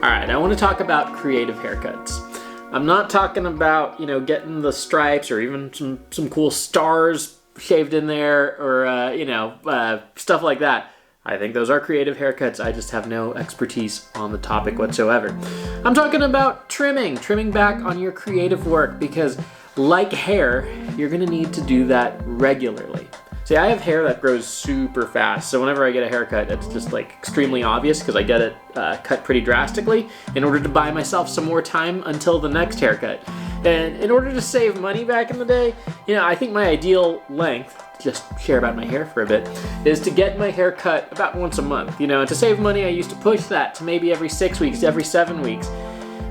Alright, I want to talk about creative haircuts. I'm not talking about, getting the stripes or even some cool stars shaved in there or, stuff like that. I think those are creative haircuts. I just have no expertise on the topic whatsoever. I'm talking about trimming back on your creative work because like hair, you're going to need to do that regularly. See, I have hair that grows super fast, so whenever I get a haircut, it's just like extremely obvious because I get it cut pretty drastically in order to buy myself some more time until the next haircut. And in order to save money back in the day, I think my ideal length, just share about my hair for a bit, is to get my hair cut about once a month. To save money, I used to push that to maybe every 6 weeks, every 7 weeks.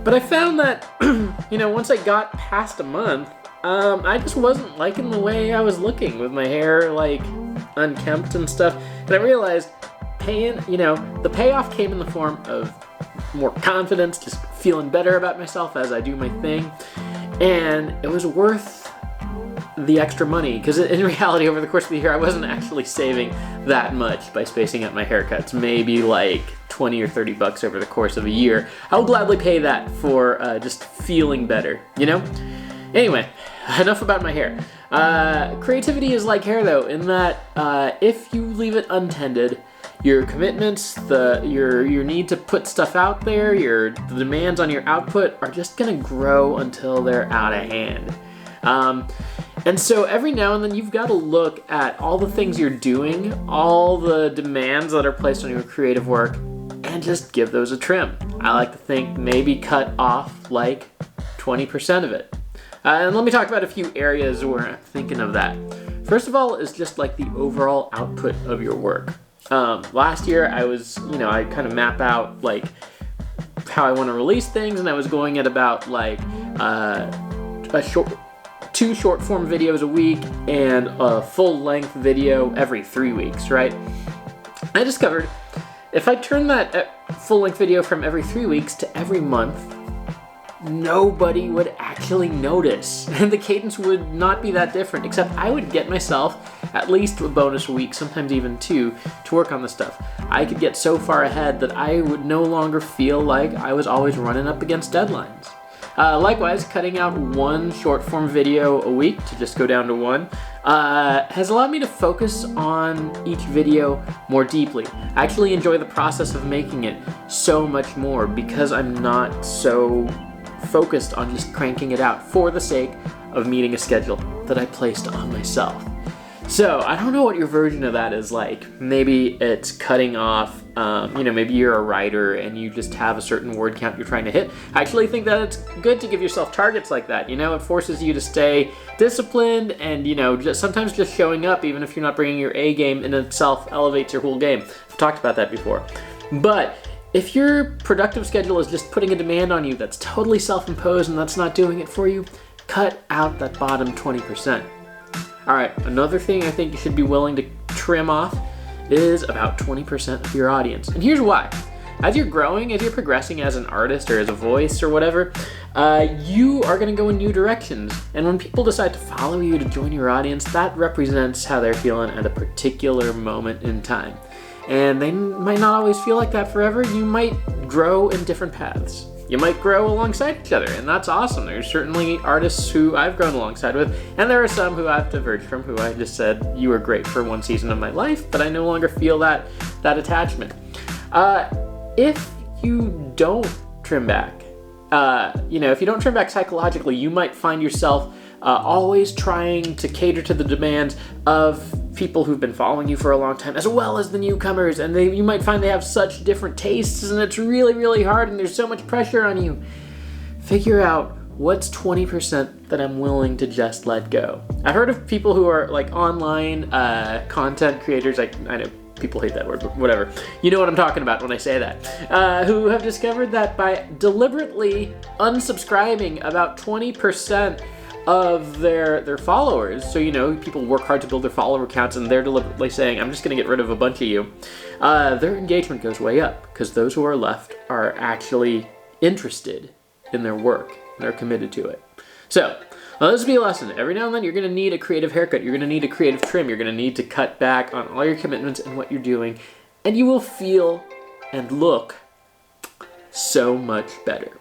But I found that, once I got past a month, I just wasn't liking the way I was looking with my hair, like, unkempt and stuff. And I realized the payoff came in the form of more confidence, just feeling better about myself as I do my thing. And it was worth the extra money, because in reality, over the course of the year, I wasn't actually saving that much by spacing out my haircuts. Maybe like $20 or $30 over the course of a year. I will gladly pay that for just feeling better, Anyway, enough about my hair. Creativity is like hair, though, in that if you leave it untended, your commitments, your need to put stuff out there, the demands on your output are just gonna grow until they're out of hand. And so every now and then you've got to look at all the things you're doing, all the demands that are placed on your creative work, and just give those a trim. I like to think maybe cut off like 20% of it. And let me talk about a few areas where I'm thinking of that. First of all is just like the overall output of your work. Last year I was, I kind of map out like how I want to release things, and I was going at about like two short form videos a week and a full length video every 3 weeks, right? I discovered if I turn that full length video from every 3 weeks to every month, nobody would actually notice. And the cadence would not be that different, except I would get myself at least a bonus week, sometimes even 2, to work on the stuff. I could get so far ahead that I would no longer feel like I was always running up against deadlines. Likewise, cutting out one short form video a week to just go down to one has allowed me to focus on each video more deeply. I actually enjoy the process of making it so much more because I'm not so focused on just cranking it out for the sake of meeting a schedule that I placed on myself. So I don't know what your version of that is like. Maybe it's cutting off, maybe you're a writer and you just have a certain word count you're trying to hit. I actually think that it's good to give yourself targets like that. It forces you to stay disciplined and, sometimes just showing up, even if you're not bringing your A game in itself, elevates your whole game. I've talked about that before. But if your productive schedule is just putting a demand on you that's totally self-imposed and that's not doing it for you, cut out that bottom 20%. All right, another thing I think you should be willing to trim off is about 20% of your audience. And here's why. As you're growing, as you're progressing as an artist or as a voice or whatever, you are going to go in new directions. And when people decide to follow you to join your audience, that represents how they're feeling at a particular moment in time. And they might not always feel like that forever. You might grow in different paths. You might grow alongside each other, and that's awesome. There's certainly artists who I've grown alongside with, and there are some who I've diverged from, who I just said, you were great for one season of my life, but I no longer feel that attachment. If you don't trim back, if you don't trim back psychologically, you might find yourself always trying to cater to the demands of people who've been following you for a long time, as well as the newcomers, and you might find they have such different tastes, and it's really, really hard, and there's so much pressure on you. Figure out what's 20% that I'm willing to just let go. I've heard of people who are like online content creators, I know people hate that word, but whatever. You know what I'm talking about when I say that. Who have discovered that by deliberately unsubscribing about 20% of their followers, so people work hard to build their follower counts and they're deliberately saying, I'm just going to get rid of a bunch of you, their engagement goes way up because those who are left are actually interested in their work and they're committed to it. So this will be a lesson. Every now and then you're going to need a creative haircut, you're going to need a creative trim, you're going to need to cut back on all your commitments and what you're doing, and you will feel and look so much better.